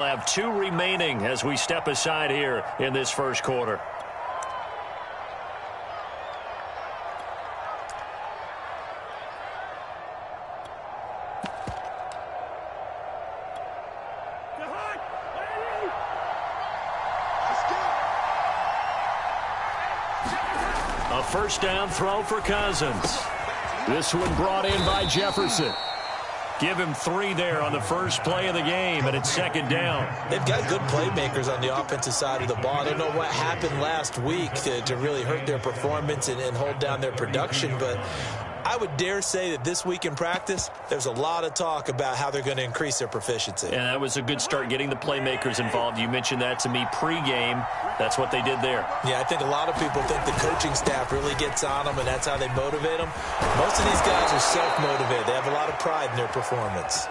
Have 2 remaining as we step aside here in this first quarter. A first down throw for Cousins. This one brought in by Jefferson. Give him 3 there on the first play of the game, and it's second down. They've got good playmakers on the offensive side of the ball. I don't know what happened last week to really hurt their performance and hold down their production, but I would dare say that this week in practice, there's a lot of talk about how they're going to increase their proficiency. And that was a good start, getting the playmakers involved. You mentioned that to me pregame. That's what they did there. Yeah, I think a lot of people think the coaching staff really gets on them, and that's how they motivate them. Most of these guys are self-motivated. They have a lot of pride in their performance.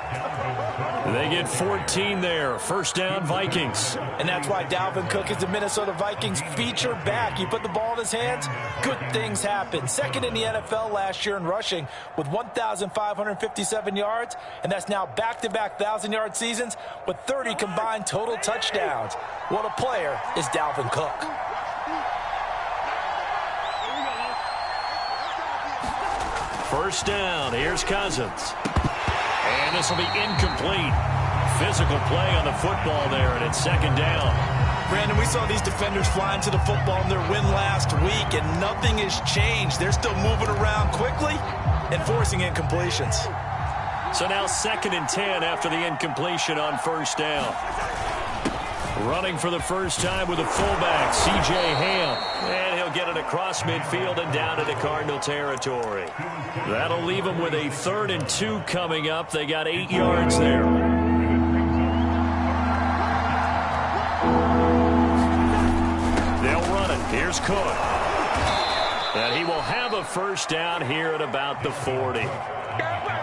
They get 14 there. First down, Vikings. And that's why Dalvin Cook is the Minnesota Vikings feature back. You put the ball in his hands, good things happen. Second in the NFL last year in rushing with 1,557 yards, and that's now back-to-back 1,000-yard seasons with 30 combined total touchdowns. What a player is Dalvin Cook. First down, here's Cousins. And this will be incomplete. Physical play on the football there, and it's second down. Brandon, we saw these defenders flying to the football in their win last week, and nothing has changed. They're still moving around quickly and forcing incompletions. So now second and 10 after the incompletion on first down. Running for the first time with a fullback, C.J. Ham. And he'll get it across midfield and down into Cardinal territory. That'll leave them with a 3rd and 2 coming up. They got 8 yards there. They'll run it. Here's Cook. And he will have a first down here at about the 40.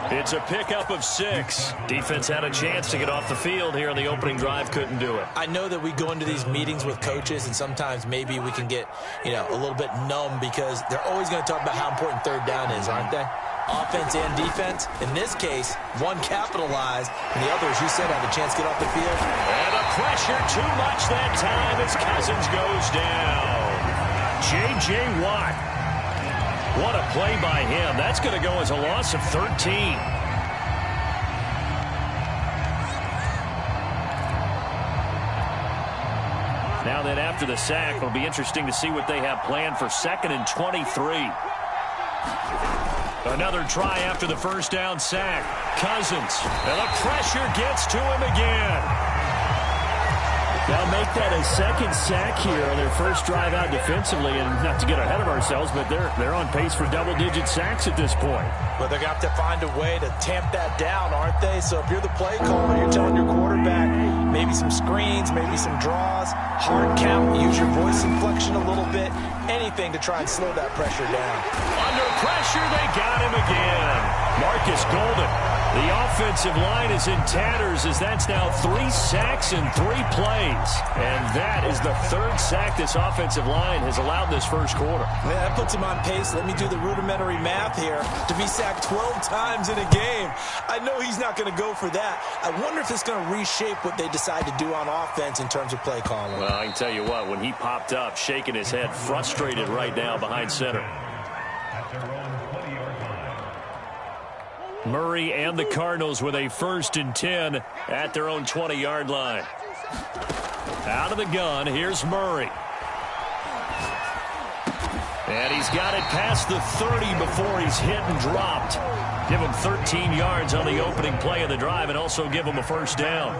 It's a pickup of 6. Defense had a chance to get off the field here on the opening drive, couldn't do it. I know that we go into these meetings with coaches, and sometimes maybe we can get, a little bit numb because they're always going to talk about how important third down is, aren't they? Offense and defense. In this case, one capitalized, and the other, as you said, had a chance to get off the field. And the pressure too much that time as Cousins goes down. J.J. Watt. What a play by him. That's going to go as a loss of 13. Now then, after the sack, it'll be interesting to see what they have planned for 2nd and 23. Another try after the first down sack. Cousins. And the pressure gets to him again. Now make that a second sack here on their first drive out defensively, and not to get ahead of ourselves, but they're on pace for double-digit sacks at this point. But they're going to have to find a way to tamp that down, aren't they? So if you're the play caller, you're telling your quarterback maybe some screens, maybe some draws, hard count, use your voice inflection a little bit, anything to try and slow that pressure down. Under pressure, they got him again. Marcus Golden. The offensive line is in tatters as that's now 3 sacks in 3 plays. And that is the 3rd sack this offensive line has allowed this first quarter. Yeah, that puts him on pace. Let me do the rudimentary math here. To be sacked 12 times in a game. I know he's not going to go for that. I wonder if it's going to reshape what they decide to do on offense in terms of play calling. Well, I can tell you what, when he popped up, shaking his head, frustrated right now behind center. Murray and the Cardinals with a 1st and 10 at their own 20-yard line. Out of the gun, here's Murray. And he's got it past the 30 before he's hit and dropped. Give him 13 yards on the opening play of the drive and also give him a first down.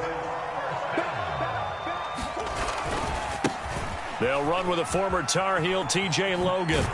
They'll run with a former Tar Heel, T.J. Logan.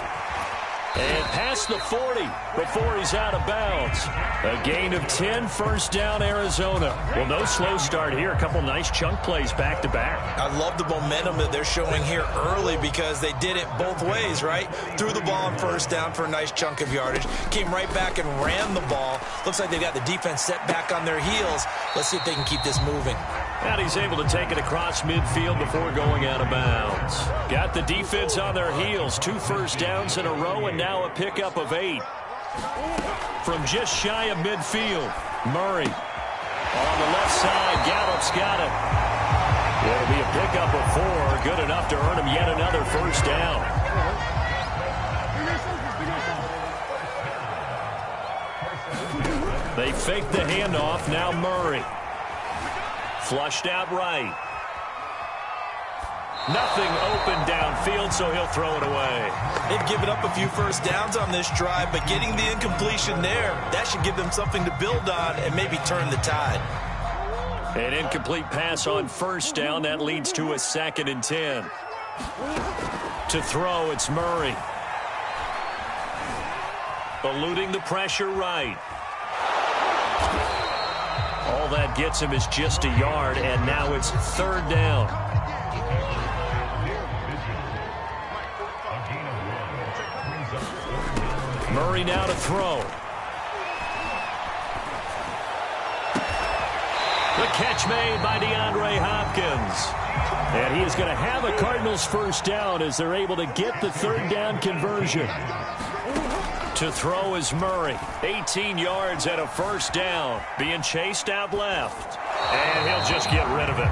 And past the 40 before he's out of bounds. A gain of 10, first down, Arizona. Well, no slow start here. A couple nice chunk plays back-to-back. I love the momentum that they're showing here early because they did it both ways, right? Threw the ball on first down for a nice chunk of yardage. Came right back and ran the ball. Looks like they got the defense set back on their heels. Let's see if they can keep this moving. And he's able to take it across midfield before going out of bounds. Got the defense on their heels. 2 first downs in a row and now a pickup of 8. From just shy of midfield, Murray. On the left side, Gallup's got it. pick up a 4, good enough to earn him yet another first down. They fake the handoff. Now Murray. Flushed out right. Nothing open downfield, so he'll throw it away. They've given up a few first downs on this drive, but getting the incompletion there, that should give them something to build on and maybe turn the tide. An incomplete pass on first down. That leads to a 2nd and 10. To throw, it's Murray. Eluding the pressure right. All that gets him is just a yard, and now it's 3rd down. Murray now to throw. The catch made by DeAndre Hopkins. And he is going to have a Cardinals first down as they're able to get the 3rd down conversion. To throw is Murray. 18 yards and a first down. Being chased out left. And he'll just get rid of it.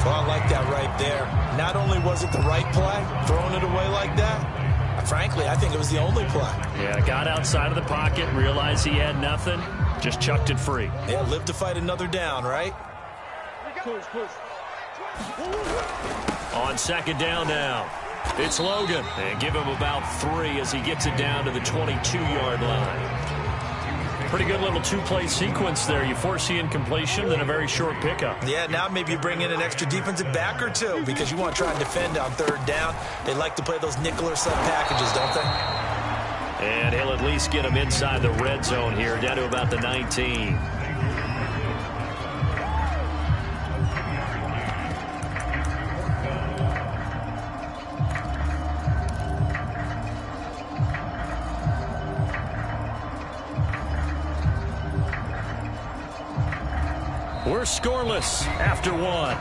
Well, I like that right there. Not only was it the right play, throwing it away like that, frankly, I think it was the only play. Yeah, got outside of the pocket, realized he had nothing, just chucked it free. Yeah, live to fight another down, right? On 2nd down now. It's Logan. And give him about 3 as he gets it down to the 22-yard line. Pretty good little 2-play sequence there. You force the incompletion, then a very short pickup. Yeah, now maybe you bring in an extra defensive back or 2 because you want to try and defend on 3rd down. They like to play those nickel or sub packages, don't they? And he'll at least get him inside the red zone here, down to about the 19. We're scoreless after 1.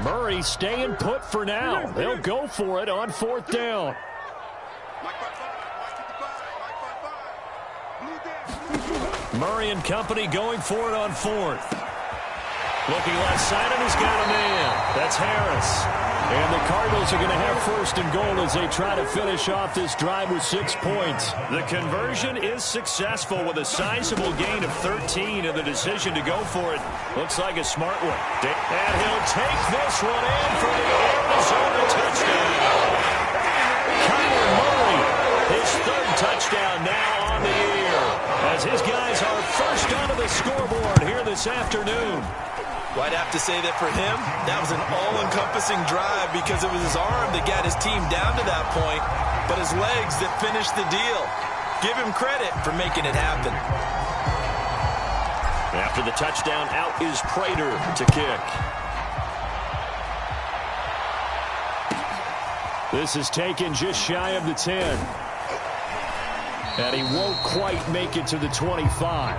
Murray staying put for now. They'll go for it on 4th down. Murray and company going for it on 4th. Looking left side, and he's got a man. That's Harris. And the Cardinals are going to have 1st and goal as they try to finish off this drive with 6 points. The conversion is successful with a sizable gain of 13, and the decision to go for it looks like a smart one. And he'll take this one in for the Arizona touchdown. Kyler Murray, his 3rd touchdown now on the year, as his guys are first onto the scoreboard here this afternoon. Well, I'd have to say that for him, that was an all-encompassing drive because it was his arm that got his team down to that point, but his legs that finished the deal. Give him credit for making it happen. After the touchdown, out is Prater to kick. This is taken just shy of the 10. And he won't quite make it to the 25.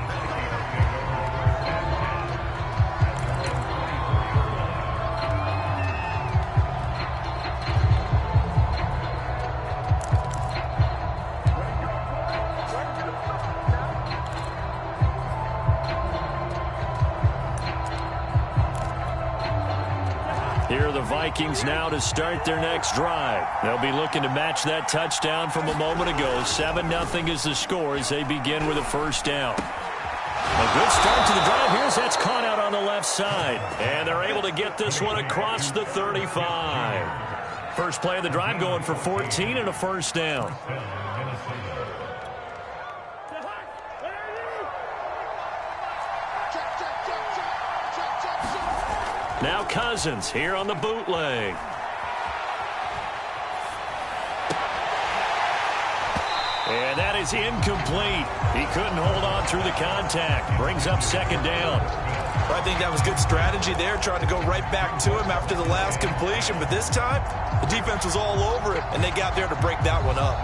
Here are the Vikings now to start their next drive. They'll be looking to match that touchdown from a moment ago. 7-0 is the score as they begin with a first down. A good start to the drive. Here's that's caught out on the left side. And they're able to get this one across the 35. First play of the drive going for 14 and a first down. Now Cousins here on the bootleg. And that is incomplete. He couldn't hold on through the contact. Brings up 2nd down. I think that was good strategy there, trying to go right back to him after the last completion. But this time, the defense was all over him, and they got there to break that one up.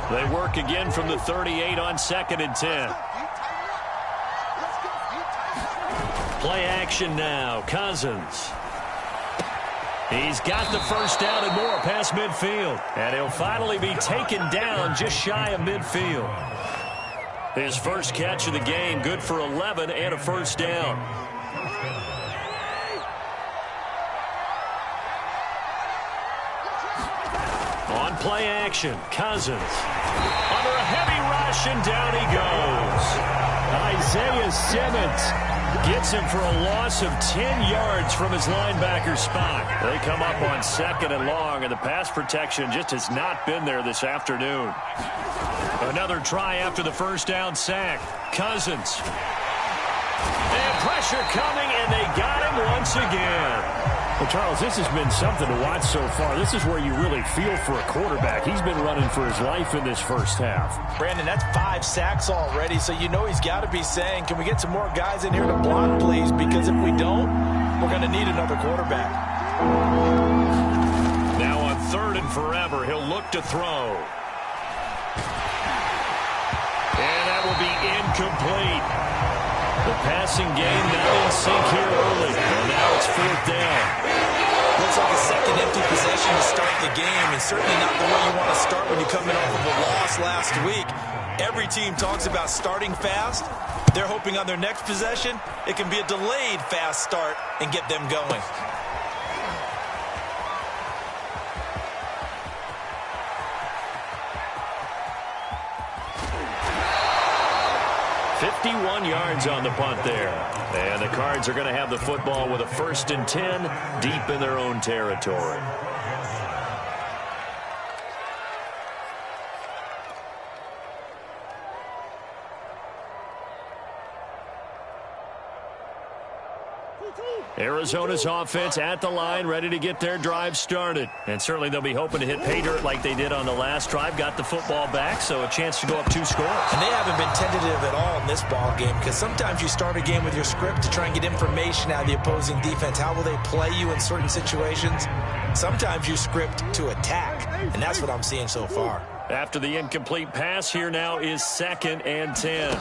They work again from the 38 on 2nd and 10. Play action now. Cousins. He's got the first down and more past midfield. And he'll finally be taken down just shy of midfield. His first catch of the game, good for 11 and a first down. On play action, Cousins. Under a heavy rush, and down he goes. Isaiah Simmons gets him for a loss of 10 yards from his linebacker spot. They come up on 2nd and long, and the pass protection just has not been there this afternoon. Another try after the first down sack. Cousins. And pressure coming, and they got him once again. Well, Charles, this has been something to watch so far. This is where you really feel for a quarterback. He's been running for his life in this first half. Brandon, that's 5 sacks already, so you know he's got to be saying, can we get some more guys in here to block, please? Because if we don't, we're going to need another quarterback. Now on 3rd and forever, he'll look to throw. And that will be incomplete. The passing game not in sync here early. And now it's 4th down. Looks like a second empty possession to start the game, and certainly not the way you want to start when you're coming off of a loss last week. Every team talks about starting fast. They're hoping on their next possession, it can be a delayed fast start and get them going. .51 yards on the punt there. And the Cards are going to have the football with a 1st and 10 deep in their own territory. Arizona's offense at the line, ready to get their drive started. And certainly they'll be hoping to hit pay dirt like they did on the last drive. Got the football back, so a chance to go up 2 scores. And they haven't been tentative at all in this ball game, because sometimes you start a game with your script to try and get information out of the opposing defense. How will they play you in certain situations? Sometimes you script to attack, and that's what I'm seeing so far. After the incomplete pass, here now is 2nd and 10.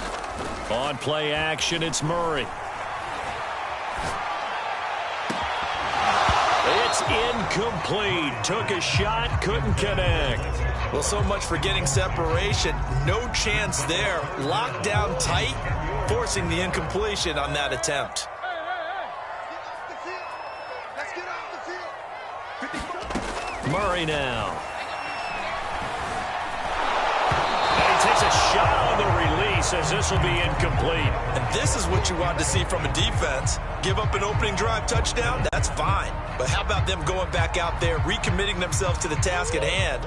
On play action, it's Murray. It's incomplete. Took a shot, couldn't connect. Well, so much for getting separation. No chance there. Locked down tight, forcing the incompletion on that attempt. Murray now. And he takes a shot on the release as this will be incomplete. And this is what you want to see from a defense. Give up an opening drive touchdown, that's fine. But how about them going back out there, recommitting themselves to the task at hand,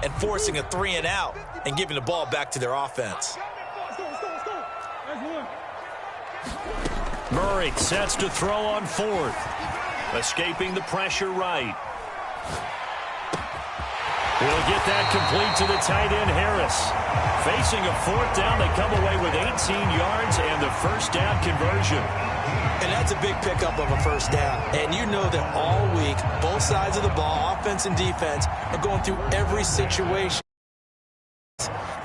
and forcing a 3-and-out and giving the ball back to their offense. Murray sets to throw on 4th. Escaping the pressure right. He'll get that complete to the tight end, Harris. Facing a 4th down, they come away with 18 yards and the first down conversion. And that's a big pickup of a first down. And you know that all week, both sides of the ball, offense and defense, are going through every situation.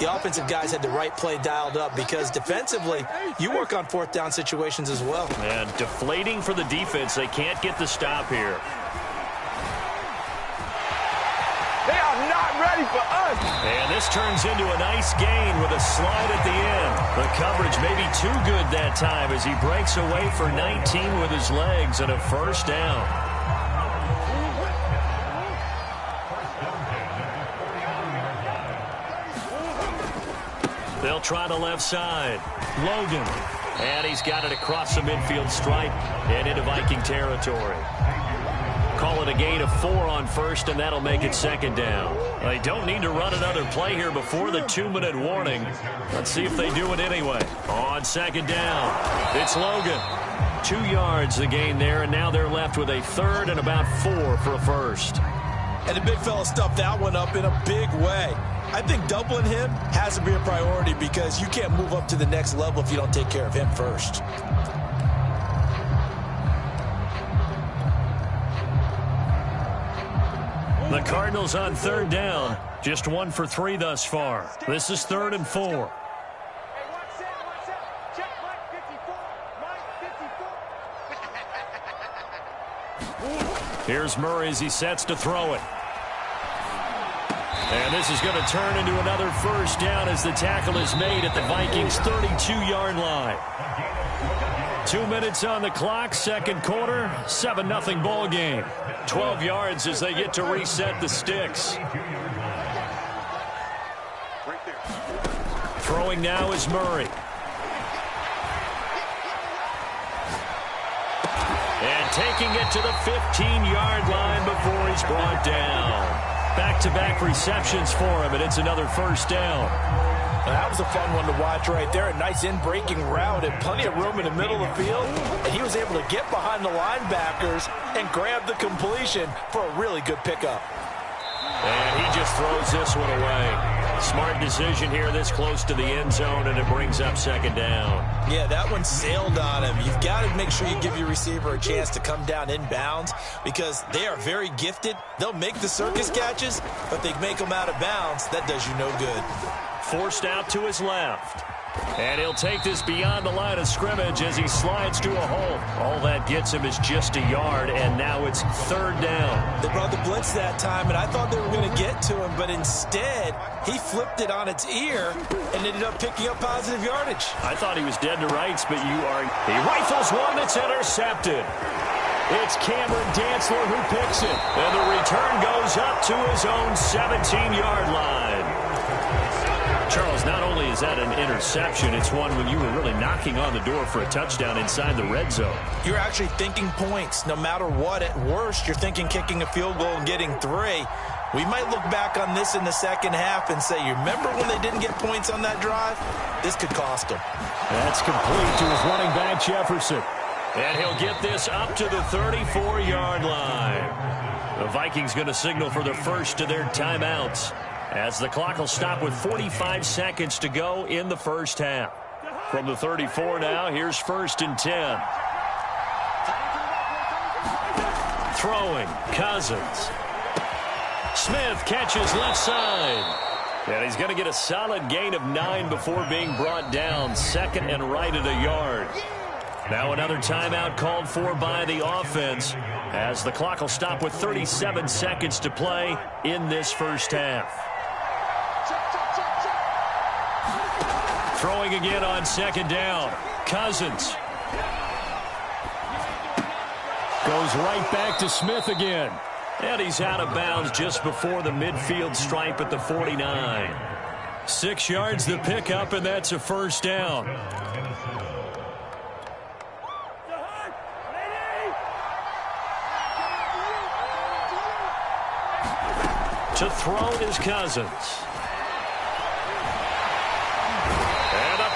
The offensive guys had the right play dialed up, because defensively, you work on 4th down situations as well. And deflating for the defense. They can't get the stop here. They are not ready for us. And this turns into a nice gain with a slide at the end. The coverage may be too good that time as he breaks away for 19 with his legs and a first down. They'll try the left side. Logan. And he's got it across the midfield stripe and into Viking territory. Call it a gain of 4 on 1st, and that'll make it 2nd down. They don't need to run another play here before the 2-minute warning. Let's see if they do it anyway. On 2nd down, it's Logan. 2 yards the gain there, and now they're left with a 3rd and about 4 for a first. And the big fella stuffed that one up in a big way. I think doubling him has to be a priority because you can't move up to the next level if you don't take care of him first. The Cardinals on third down. Just 1 for 3 thus far. This is 3rd and 4. Here's Murray as he sets to throw it. And this is going to turn into another first down as the tackle is made at the Vikings' 32-yard line. 2 minutes on the clock, second quarter, 7-0 ball game. 12 yards as they get to reset the sticks. Throwing now is Murray. And taking it to the 15-yard line before he's brought down. Back-to-back receptions for him, and it's another first down. That was a fun one to watch right there. A nice in-breaking route and plenty of room in the middle of the field. And he was able to get behind the linebackers and grab the completion for a really good pickup. And he just throws this one away. Smart decision here this close to the end zone, and it brings up second down. Yeah, that one sailed on him. You've got to make sure you give your receiver a chance to come down inbounds because they are very gifted. They'll make the circus catches, but they make them out of bounds. That does you no good. Forced out to his left. And he'll take this beyond the line of scrimmage as he slides to a hole. All that gets him is just a yard, and now it's third down. They brought the blitz that time, and I thought they were going to get to him, but instead, he flipped it on its ear and ended up picking up positive yardage. I thought he was dead to rights, but you are. He rifles one that's intercepted. It's Cameron Dantzler who picks it, and the return goes up to his own 17-yard line. Charles, not only is that an interception, it's one when you were really knocking on the door for a touchdown inside the red zone. You're actually thinking points. No matter what, at worst, you're thinking kicking a field goal and getting 3. We might look back on this in the second half and say, you remember when they didn't get points on that drive? This could cost them. That's complete to his running back, Jefferson. And he'll get this up to the 34-yard line. The Vikings going to signal for the first of their timeouts, as the clock will stop with 45 seconds to go in the first half. From the 34 now, here's 1st and 10. Throwing, Cousins. Smith catches left side. And he's going to get a solid gain of 9 before being brought down. Second and right at a yard. Now another timeout called for by the offense, as the clock will stop with 37 seconds to play in this first half. Throwing again on second down. Cousins. Goes right back to Smith again. And he's out of bounds just before the midfield stripe at the 49. 6 yards the pickup, and that's a first down. To throw is Cousins.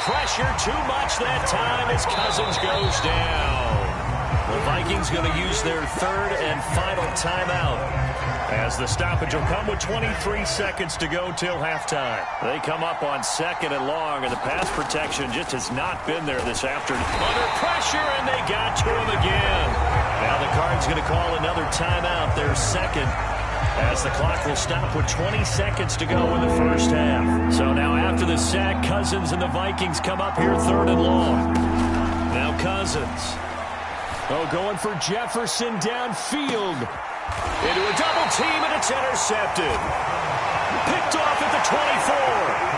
Pressure too much that time as Cousins goes down. The Vikings going to use their third and final timeout, as the stoppage will come with 23 seconds to go till halftime. They come up on second and long, and the pass protection just has not been there this afternoon. Under pressure, and they got to him again. Now the Cards going to call another timeout, their second, as the clock will stop with 20 seconds to go in the first half. So now after the sack, Cousins and the Vikings come up here third and long. Now Cousins. Oh, going for Jefferson downfield. Into a double team, and it's intercepted. Picked off at the 24.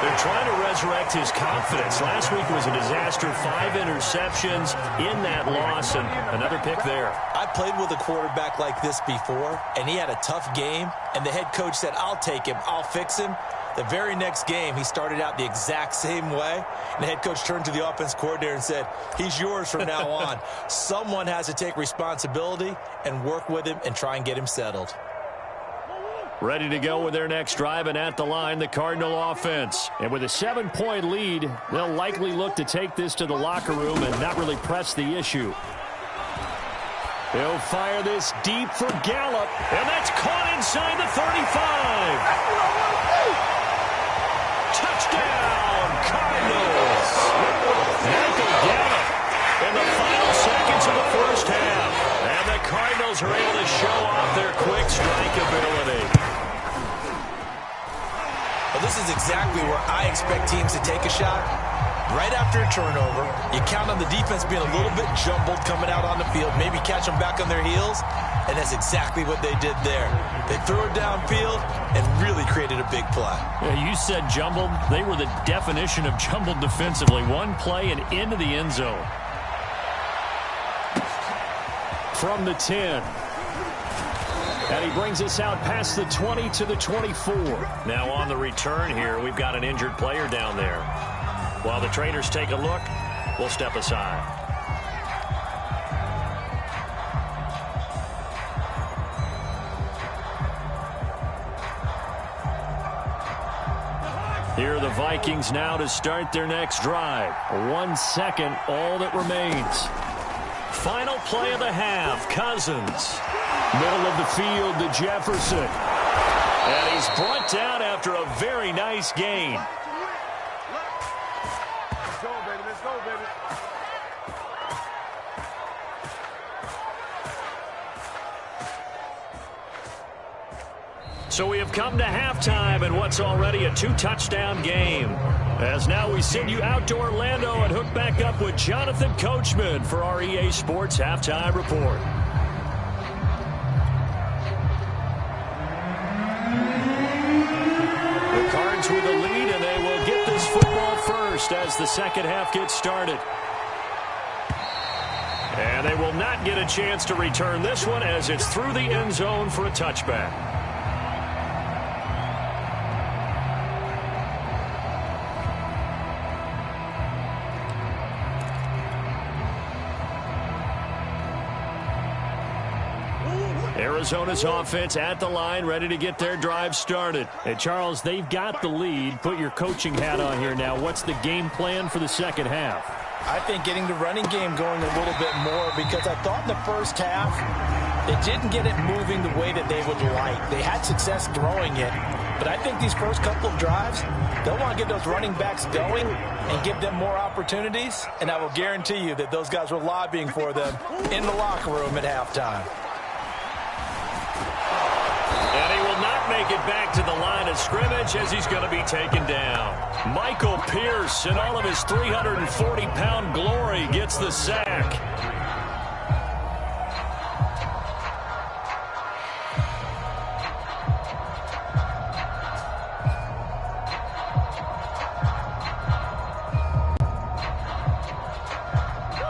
They're trying to resurrect his confidence. Last week was a disaster. 5 interceptions in that loss, and another pick there. I played with a quarterback like this before, and he had a tough game, and the head coach said, I'll take him, I'll fix him. The very next game, he started out the exact same way, and the head coach turned to the offense coordinator and said, he's yours from now on. Someone has to take responsibility and work with him and try and get him settled. Ready to go with their next drive, and at the line, the Cardinal offense. And with a 7-point lead, they'll likely look to take this to the locker room and not really press the issue. They'll fire this deep for Gallup, and that's caught inside the 35. the final seconds of the first half. And the Cardinals are able to show off their quick strike ability. Well, this is exactly where I expect teams to take a shot. Right after a turnover, you count on the defense being a little bit jumbled coming out on the field, maybe catch them back on their heels, and that's exactly what they did there. They threw it downfield and really created a big play. Yeah, you said jumbled. They were the definition of jumbled defensively. One play and into the end zone. From the 10. And he brings us out past the 20 to the 24. Now on the return here, we've got an injured player down there. While the traders take a look, we'll step aside. Here are the Vikings now to start their next drive. 1 second, all that remains. Final play of the half, Cousins. Middle of the field to Jefferson. And he's brought down after a very nice gain. Let's go, baby. Let's go, baby. So we have come to halftime in what's already a 2-touchdown game. As now we send you out to Orlando and hook back up with Jonathan Coachman for our EA Sports Halftime Report. The Cards with the lead, and they will get this football first as the second half gets started. And they will not get a chance to return this one as it's through the end zone for a touchback. Arizona's offense at the line, ready to get their drive started. Hey, Charles, they've got the lead. Put your coaching hat on here now. What's the game plan for the second half? I think getting the running game going a little bit more, because I thought in the first half they didn't get it moving the way that they would like. They had success throwing it, but I think these first couple of drives, they'll want to get those running backs going and give them more opportunities, and I will guarantee you that those guys were lobbying for them in the locker room at halftime. And he will not make it back to the line of scrimmage as he's going to be taken down. Michael Pierce, in all of his 340-pound glory, gets the sack.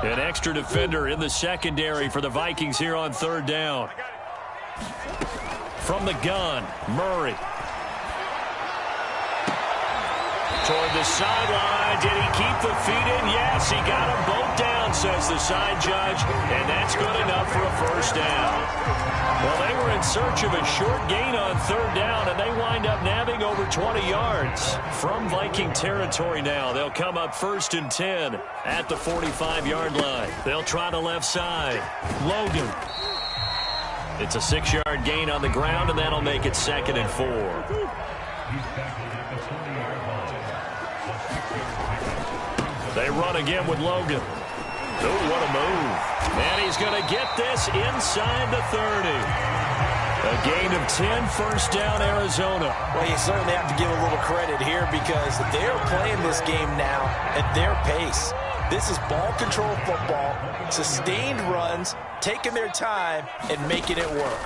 An extra defender in the secondary for the Vikings here on third down. From the gun, Murray. Toward the sideline. Did he keep the feet in? Yes, he got them both down, says the side judge, and that's good enough for a first down. Well, they were in search of a short gain on third down, and they wind up nabbing over 20 yards. From Viking territory now, they'll come up 1st and 10 at the 45-yard line. They'll try the left side. Logan. It's a 6-yard gain on the ground, and that'll make it 2nd and 4. They run again with Logan. Oh, what a move. And he's going to get this inside the 30. A gain of 10, first down, Arizona. Well, you certainly have to give a little credit here because they're playing this game now at their pace. This is ball control football, sustained runs, taking their time and making it work.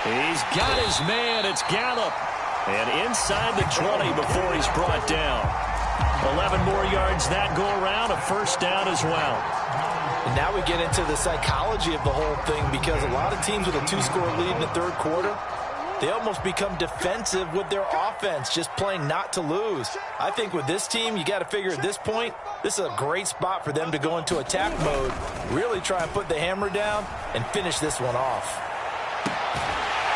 He's got his man. It's Gallup. And inside the 20 before he's brought down. 11 more yards that go around, a first down as well. And now we get into the psychology of the whole thing because a lot of teams with a 2-score lead in the third quarter, they almost become defensive with their offense, just playing not to lose. I think with this team, you got to figure at this point, this is a great spot for them to go into attack mode, really try and put the hammer down and finish this one off.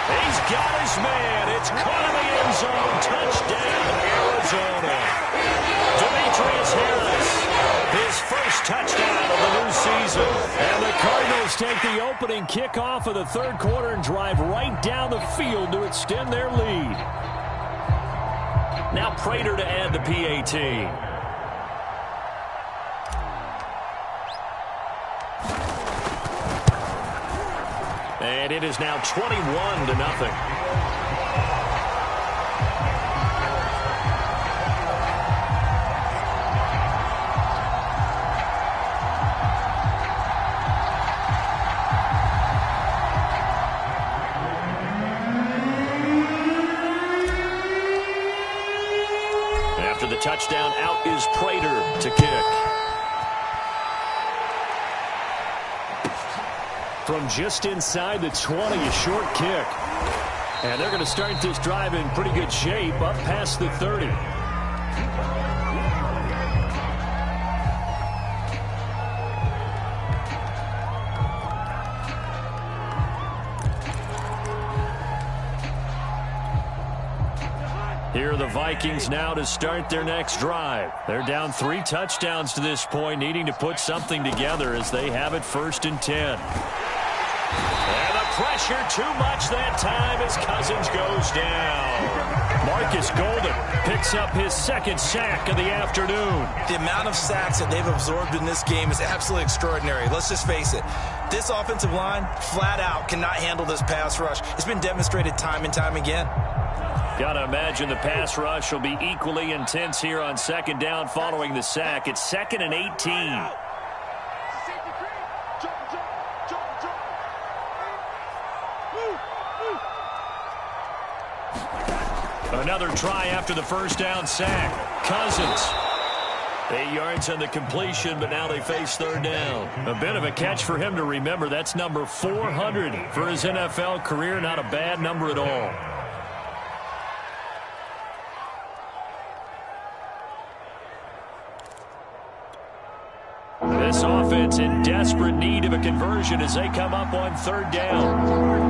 He's got his man. It's caught in the end zone. Touchdown, Arizona. Demetrius Harris, his first touchdown of the new season. And the Cardinals take the opening kickoff of the third quarter and drive right down the field to extend their lead. Now Prater to add the PAT. And it is now 21-0. After the touchdown, out is Prater to kick. From just inside the 20, a short kick. And they're going to start this drive in pretty good shape, up past the 30. Here are the Vikings now to start their next drive. They're down 3 touchdowns to this point, needing to put something together as they have it 1st and 10. And the pressure too much that time as Cousins goes down. Marcus Golden picks up his 2nd sack of the afternoon. The amount of sacks that they've absorbed in this game is absolutely extraordinary. Let's just face it. This offensive line, flat out, cannot handle this pass rush. It's been demonstrated time and time again. Got to imagine the pass rush will be equally intense here on 2nd down following the sack. It's 2nd and 18. Another try after the 1st down sack. Cousins. 8 yards on the completion, but now they face 3rd down. A bit of a catch for him to remember. That's number 400 for his NFL career. Not a bad number at all. This offense in desperate need of a conversion as they come up on 3rd down.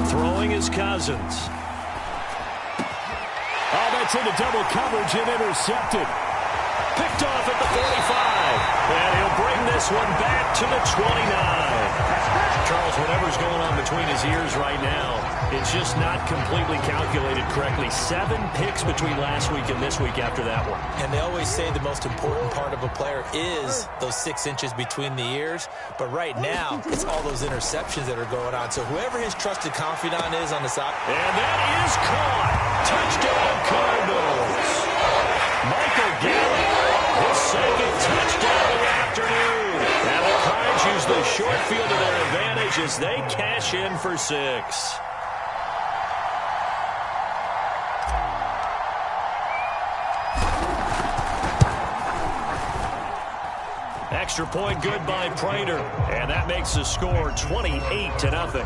Throwing is Cousins. Oh, that's into double coverage and intercepted. Picked off at the 45. And he'll bring this one back to the 29. Charles, whatever's going on between his ears right now, it's just not completely calculated correctly. 7 picks between last week and this week after that one. And they always say the most important part of a player is those 6 inches between the ears. But right now, it's all those interceptions that are going on. So whoever his trusted confidant is on the side. And that is caught. Touchdown Cardinals. Michael Gallup, his 2nd touchdown of the afternoon. And the Cards use the short field to their advantage as they cash in for 6. Extra point good by Prater, and that makes the score 28-0.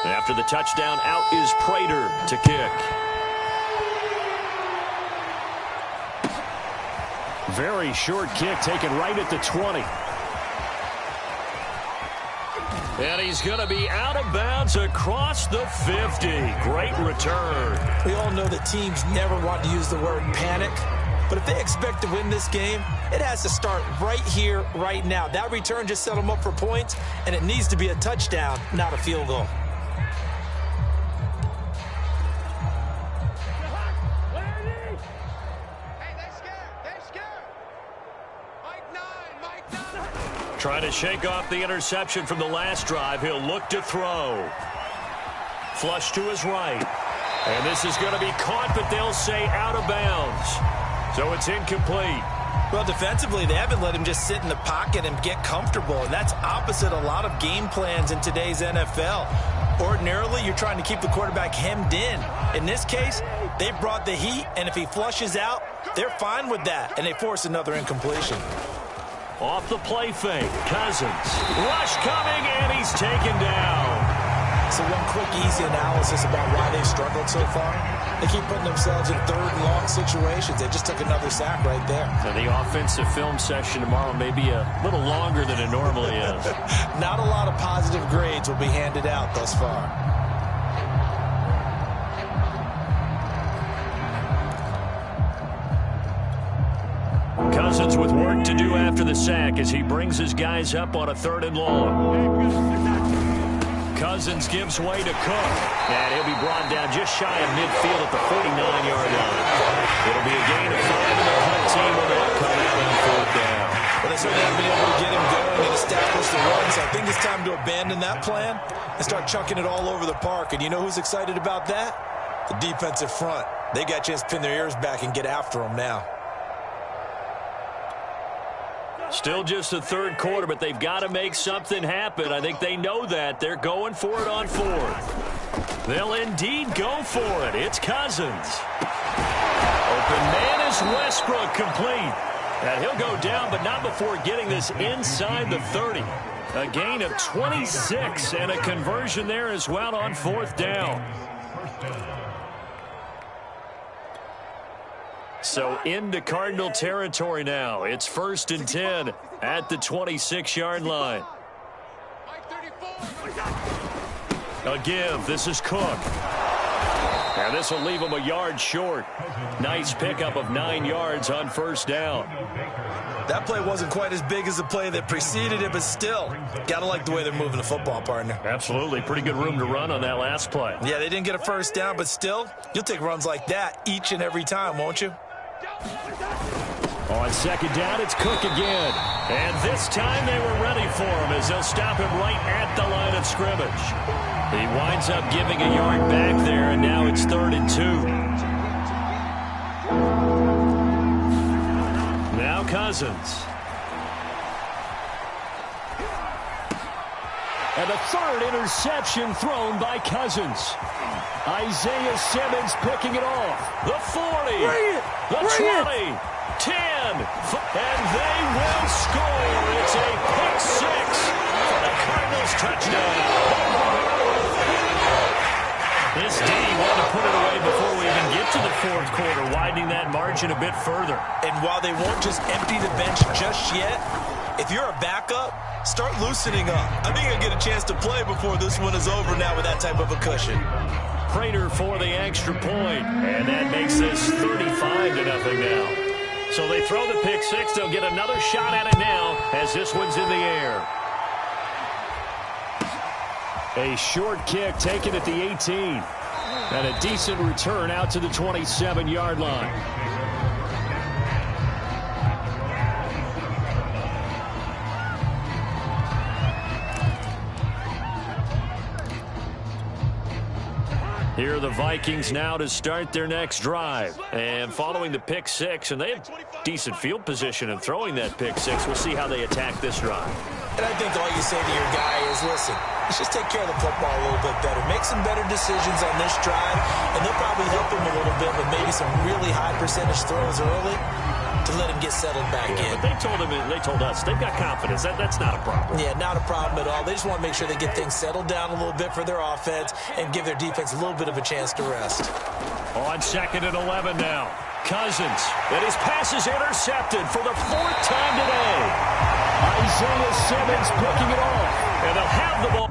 After the touchdown, out is Prater to kick. Very short kick taken right at the 20. And he's going to be out of bounds across the 50. Great return. We all know that teams never want to use the word panic. But if they expect to win this game, it has to start right here, right now. That return just set them up for points, and it needs to be a touchdown, not a field goal. Trying to shake off the interception from the last drive. He'll look to throw. Flush to his right. And this is going to be caught, but they'll say out of bounds. So it's incomplete. Well, defensively, they haven't let him just sit in the pocket and get comfortable, and that's opposite a lot of game plans in today's NFL. Ordinarily, you're trying to keep the quarterback hemmed in. In this case, they brought the heat, and if he flushes out, they're fine with that, and they force another incompletion. Off the play fake, Cousins. Rush coming, and he's taken down. So one quick, easy analysis about why they've struggled so far. They keep putting themselves in 3rd and long situations. They just took another sack right there. So the offensive film session tomorrow may be a little longer than it normally is. Not a lot of positive grades will be handed out thus far. Cousins with work to do after the sack as he brings his guys up on a 3rd and long. Cousins gives way to Cook. And he'll be brought down just shy of midfield at the 49-yard line. It'll be a gain of 5, and the punt team will not come out on 4th down. Well, they certainly haven't been able to get him going and establish the run, so I think it's time to abandon that plan and start chucking it all over the park. And you know who's excited about that? The defensive front. They got a chance to pin their ears back and get after him now. Still just the 3rd quarter, but they've got to make something happen. I think they know that. They're going for it on 4th. They'll indeed go for it. It's Cousins. Open man is Westbrook, complete. And he'll go down, but not before getting this inside the 30. A gain of 26 and a conversion there as well on 4th down. So into Cardinal territory now. It's 1st and 10 at the 26-yard line. A give. This is Cook. And this will leave him a yard short. Nice pickup of 9 yards on 1st down. That play wasn't quite as big as the play that preceded it, but still, got to like the way they're moving the football, partner. Absolutely. Pretty good room to run on that last play. Yeah, they didn't get a 1st down, but still, you'll take runs like that each and every time, won't you? On 2nd down, it's Cook again. And this time they were ready for him as they'll stop him right at the line of scrimmage. He winds up giving a yard back there, and now it's 3rd and 2. Now Cousins. And a 3rd interception thrown by Cousins. Isaiah Simmons picking it off. The 40. The 20. 10. And they will score. It's a pick 6 for the Cardinals touchdown. This D wanted to put it away before we even get to the 4th quarter, widening that margin a bit further. And while they won't just empty the bench just yet, if you're a backup, start loosening up. I think you'll get a chance to play before this one is over now with that type of a cushion. Prater for the extra point, and that makes this 35-0 now. So they throw the pick 6. They'll get another shot at it now as this one's in the air. A short kick taken at the 18. And a decent return out to the 27-yard line. Here are the Vikings now to start their next drive. And following the pick 6, and they have decent field position in throwing that pick 6. We'll see how they attack this drive. And I think all you say to your guy is, listen, let's just take care of the football a little bit better. Make some better decisions on this drive, and they'll probably help him a little bit with maybe some really high percentage throws early to let him get settled back in. But they told us they've got confidence. That's not a problem. Yeah, not a problem at all. They just want to make sure they get things settled down a little bit for their offense and give their defense a little bit of a chance to rest. On 2nd and 11 now. Cousins, and his pass is intercepted for the 4th time today. Isaiah Simmons picking it off, and they'll have the ball.